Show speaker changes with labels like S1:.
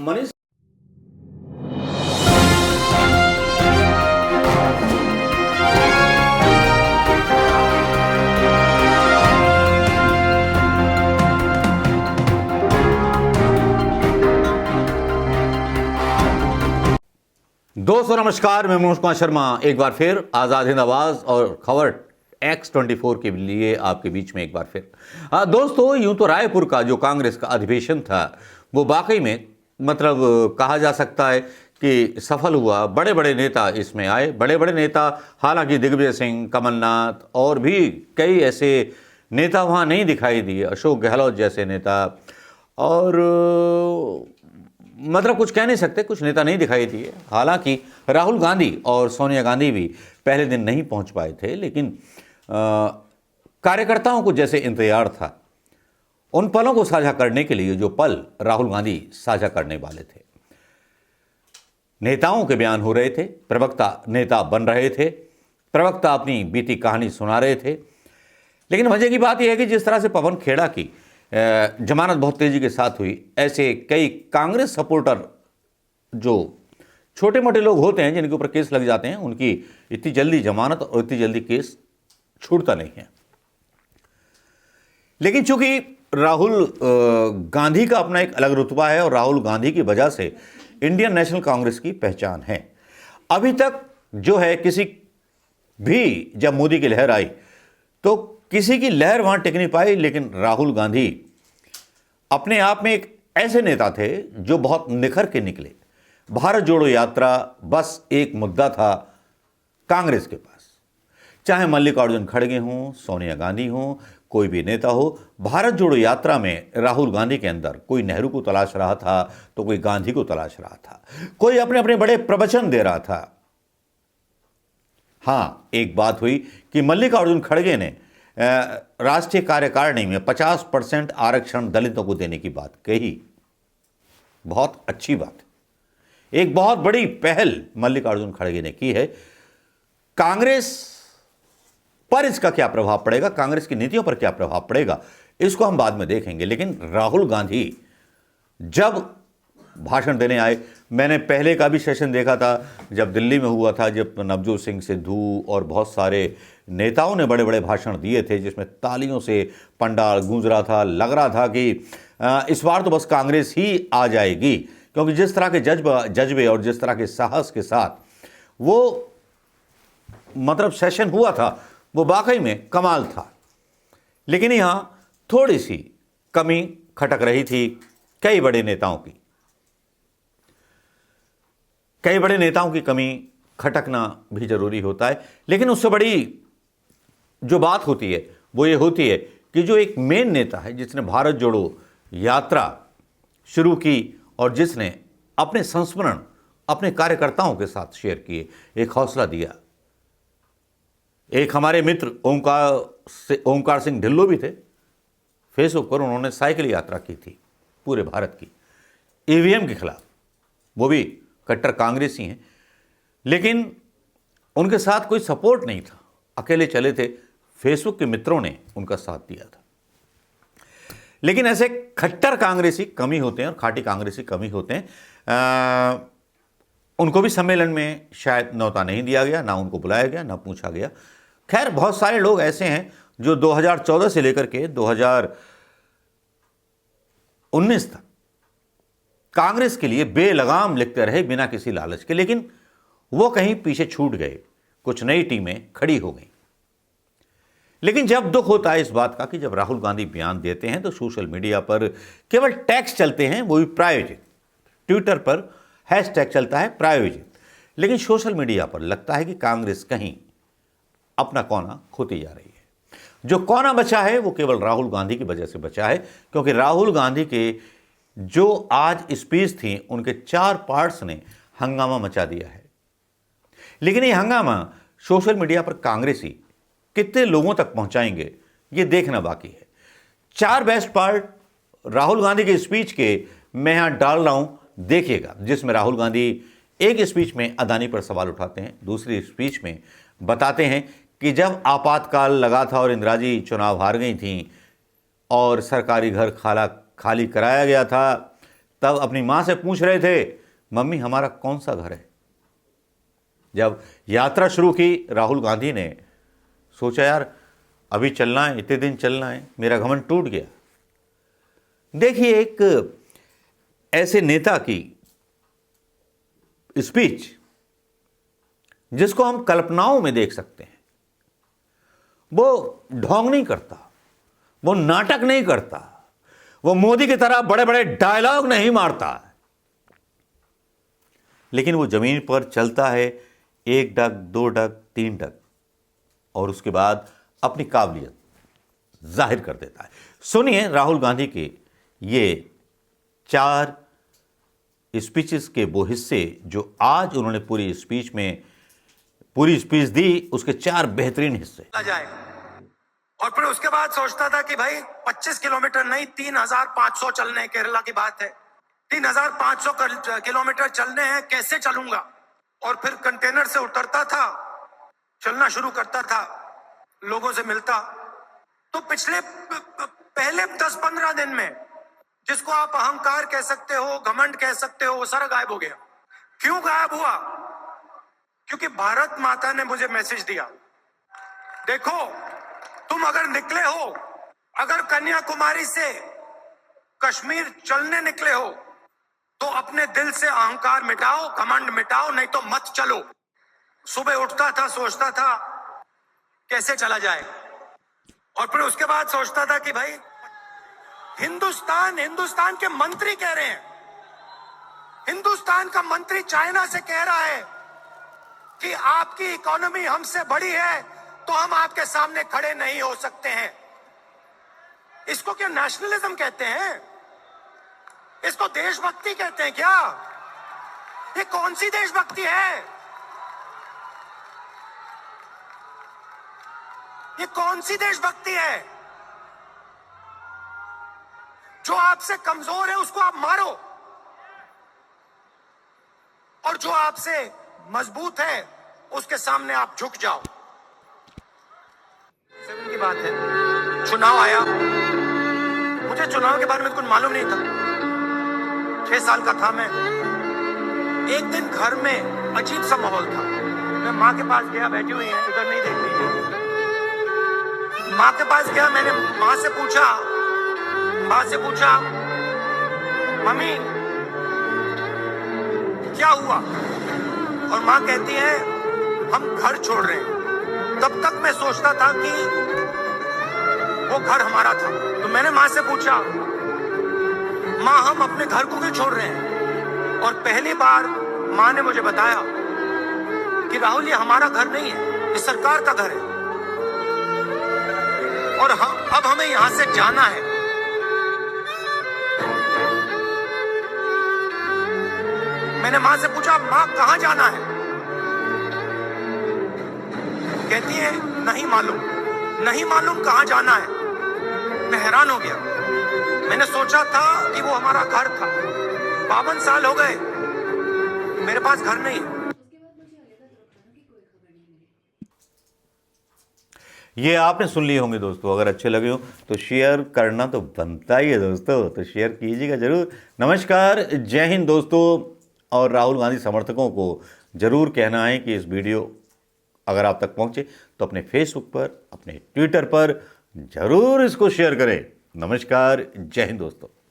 S1: मनीष दोस्तों नमस्कार, मैं मनोज कुमार शर्मा एक बार फिर आज़ाद हिंद आवाज़ और खबर X24 के लिए आपके बीच में एक बार फिर। दोस्तों, यूं तो रायपुर का जो कांग्रेस का अधिवेशन था वो वाकई में मतलब कहा जा सकता है कि सफल हुआ। बड़े बड़े नेता इसमें आए, बड़े बड़े नेता, हालांकि दिग्विजय सिंह, कमलनाथ और भी कई ऐसे नेता वहाँ नहीं दिखाई दिए, अशोक गहलोत जैसे नेता, और मतलब कुछ कह नहीं सकते, कुछ नेता नहीं दिखाई दिए। हालांकि राहुल गांधी और सोनिया गांधी भी पहले दिन नहीं पहुंच पाए थे, लेकिन कार्यकर्ताओं को जैसे इंतजार था उन पलों को साझा करने के लिए जो पल राहुल गांधी साझा करने वाले थे। नेताओं के बयान हो रहे थे, प्रवक्ता नेता बन रहे थे, प्रवक्ता अपनी बीती कहानी सुना रहे थे। लेकिन मजे की बात यह है कि जिस तरह से पवन खेड़ा की जमानत बहुत तेजी के साथ हुई, ऐसे कई कांग्रेस सपोर्टर जो छोटे मोटे लोग होते हैं जिनके ऊपर केस लग जाते हैं, उनकी इतनी जल्दी जमानत और इतनी जल्दी केस छूटता नहीं है। लेकिन चूंकि राहुल गांधी का अपना एक अलग रुतबा है और राहुल गांधी की वजह से इंडियन नेशनल कांग्रेस की पहचान है। अभी तक जो है, किसी भी जब मोदी की लहर आई तो किसी की लहर वहां टिक नहीं पाई, लेकिन राहुल गांधी अपने आप में एक ऐसे नेता थे जो बहुत निखर के निकले। भारत जोड़ो यात्रा बस एक मुद्दा था कांग्रेस के पास, चाहे मल्लिकार्जुन खड़गे हों, सोनिया गांधी हों, कोई भी नेता हो। भारत जोड़ो यात्रा में राहुल गांधी के अंदर कोई नेहरू को तलाश रहा था तो कोई गांधी को तलाश रहा था, कोई अपने अपने बड़े प्रवचन दे रहा था। हां, एक बात हुई कि मल्लिकार्जुन खड़गे ने राष्ट्रीय कार्यकारिणी में 50% आरक्षण दलितों को देने की बात कही। बहुत अच्छी बात, एक बहुत बड़ी पहल मल्लिकार्जुन खड़गे ने की है। कांग्रेस पर इसका क्या प्रभाव पड़ेगा, कांग्रेस की नीतियों पर क्या प्रभाव पड़ेगा, इसको हम बाद में देखेंगे। लेकिन राहुल गांधी जब भाषण देने आए, मैंने पहले का भी सेशन देखा था जब दिल्ली में हुआ था, जब नवजोत सिंह सिद्धू और बहुत सारे नेताओं ने बड़े बड़े भाषण दिए थे जिसमें तालियों से पंडाल गूंज रहा था। लग रहा था कि इस बार तो बस कांग्रेस ही आ जाएगी, क्योंकि जिस तरह के जज्बे और जिस तरह के साहस के साथ वो मतलब सेशन हुआ था वो वाकई में कमाल था। लेकिन यहां थोड़ी सी कमी खटक रही थी कई बड़े नेताओं की। कई बड़े नेताओं की कमी खटकना भी जरूरी होता है, लेकिन उससे बड़ी जो बात होती है वो ये होती है कि जो एक मेन नेता है जिसने भारत जोड़ो यात्रा शुरू की और जिसने अपने संस्मरण अपने कार्यकर्ताओं के साथ शेयर किए, एक हौसला दिया। एक हमारे मित्र ओंकार सिंह ढिल्लों भी थे, फेसबुक पर उन्होंने साइकिल यात्रा की थी पूरे भारत की ईवीएम के खिलाफ। वो भी कट्टर कांग्रेसी हैं, लेकिन उनके साथ कोई सपोर्ट नहीं था, अकेले चले थे। फेसबुक के मित्रों ने उनका साथ दिया था। लेकिन ऐसे खट्टर कांग्रेसी कमी होते हैं और खाटी कांग्रेसी कमी होते हैं। उनको भी सम्मेलन में शायद न्योता नहीं दिया गया, ना उनको बुलाया गया, ना पूछा गया। खैर, बहुत सारे लोग ऐसे हैं जो 2014 से लेकर के 2019 तक कांग्रेस के लिए बेलगाम लिखते रहे बिना किसी लालच के, लेकिन वो कहीं पीछे छूट गए, कुछ नई टीमें खड़ी हो गई। लेकिन जब दुख होता है इस बात का कि जब राहुल गांधी बयान देते हैं तो सोशल मीडिया पर केवल टैग्स चलते हैं, वो भी प्रायोजित। ट्विटर पर हैशटैग चलता है प्रायोजित, लेकिन सोशल मीडिया पर लगता है कि कांग्रेस कहीं अपना कोना खोती जा रही है। जो कोना बचा है वो केवल राहुल गांधी की वजह से बचा है, क्योंकि राहुल गांधी के जो आज स्पीच थी उनके 4 पार्ट्स ने हंगामा मचा दिया है। लेकिन ये हंगामा सोशल मीडिया पर कांग्रेसी कितने लोगों तक पहुंचाएंगे ये देखना बाकी है। 4 बेस्ट पार्ट राहुल गांधी के स्पीच के मैं यहां डाल रहा हूं, देखिएगा। जिसमें राहुल गांधी एक स्पीच में अदानी पर सवाल उठाते हैं, दूसरी स्पीच में बताते हैं कि जब आपातकाल लगा था और इंदिरा जी चुनाव हार गई थी और सरकारी घर खाली कराया गया था, तब अपनी मां से पूछ रहे थे, मम्मी हमारा कौन सा घर है। जब यात्रा शुरू की राहुल गांधी ने सोचा, यार अभी चलना है, इतने दिन चलना है, मेरा घमंड टूट गया। देखिए, एक ऐसे नेता की स्पीच जिसको हम कल्पनाओं में देख सकते हैं, वो ढोंग नहीं करता, वो नाटक नहीं करता, वो मोदी की तरह बड़े बड़े डायलॉग नहीं मारता, लेकिन वो जमीन पर चलता है, 1 डग, 2 डग, 3 डग, और उसके बाद अपनी काबिलियत जाहिर कर देता है। सुनिए राहुल गांधी के ये 4 स्पीचेस के वो हिस्से जो आज उन्होंने पूरी स्पीच दी, उसके 4 बेहतरीन हिस्से।
S2: जाए और फिर उसके बाद सोचता था कि भाई 25 किलोमीटर नहीं, 3,500 चलने, केरला की बात है, 3,500 किलोमीटर चलने हैं, कैसे चलूंगा। और फिर कंटेनर से उतरता था, चलना शुरू करता था, लोगों से मिलता। तो पहले 10-15 दिन में जिसको आप अहंकार कह सकते हो, घमंड कह सकते हो, वो सारा गायब हो गया। क्यों गायब हुआ? क्योंकि भारत माता ने मुझे मैसेज दिया, देखो तुम अगर निकले हो, अगर कन्याकुमारी से कश्मीर चलने निकले हो, तो अपने दिल से अहंकार मिटाओ, घमंड मिटाओ, नहीं तो मत चलो। सुबह उठता था, सोचता था कैसे चला जाए, और फिर उसके बाद सोचता था कि भाई हिंदुस्तान के मंत्री कह रहे हैं, हिंदुस्तान का मंत्री चाइना से कह रहा है कि आपकी इकोनॉमी हमसे बड़ी है, तो हम आपके सामने खड़े नहीं हो सकते हैं। इसको क्या नेशनलिज्म कहते हैं? इसको देशभक्ति कहते हैं क्या? ये कौन सी देशभक्ति है? ये कौन सी देशभक्ति है? जो आपसे कमजोर है उसको आप मारो, और जो आपसे मजबूत है उसके सामने आप झुक जाओ। 7 की बात है, चुनाव आया, मुझे चुनाव के बारे में कुछ मालूम नहीं था, 6 साल का था मैं। एक दिन घर में अजीब सा माहौल था, मैं माँ के पास गया, बैठी हुई है, इधर नहीं देख रही है। माँ के पास गया, मैंने माँ से पूछा मम्मी क्या हुआ? और माँ कहती है हम घर छोड़ रहे हैं। तब तक मैं सोचता था कि वो घर हमारा था। तो मैंने माँ से पूछा, माँ हम अपने घर को क्यों छोड़ रहे हैं? और पहली बार माँ ने मुझे बताया कि राहुल ये हमारा घर नहीं है, ये सरकार का घर है, और अब हमें यहां से जाना है। मैंने मां से पूछा, मां कहां जाना है? कहती है नहीं मालूम कहां जाना है। मैं हैरान हो गया, मैंने सोचा था कि वो हमारा घर था। 52 साल हो गए, मेरे पास घर नहीं है।
S1: ये आपने सुन लिए होंगे दोस्तों। अगर अच्छे लगे हो तो शेयर करना तो बनता ही है दोस्तों, तो शेयर कीजिएगा जरूर। नमस्कार, जय हिंद दोस्तों। और राहुल गांधी समर्थकों को जरूर कहना है कि इस वीडियो अगर आप तक पहुंचे तो अपने फेसबुक पर, अपने ट्विटर पर जरूर इसको शेयर करें। नमस्कार, जय हिंद दोस्तों।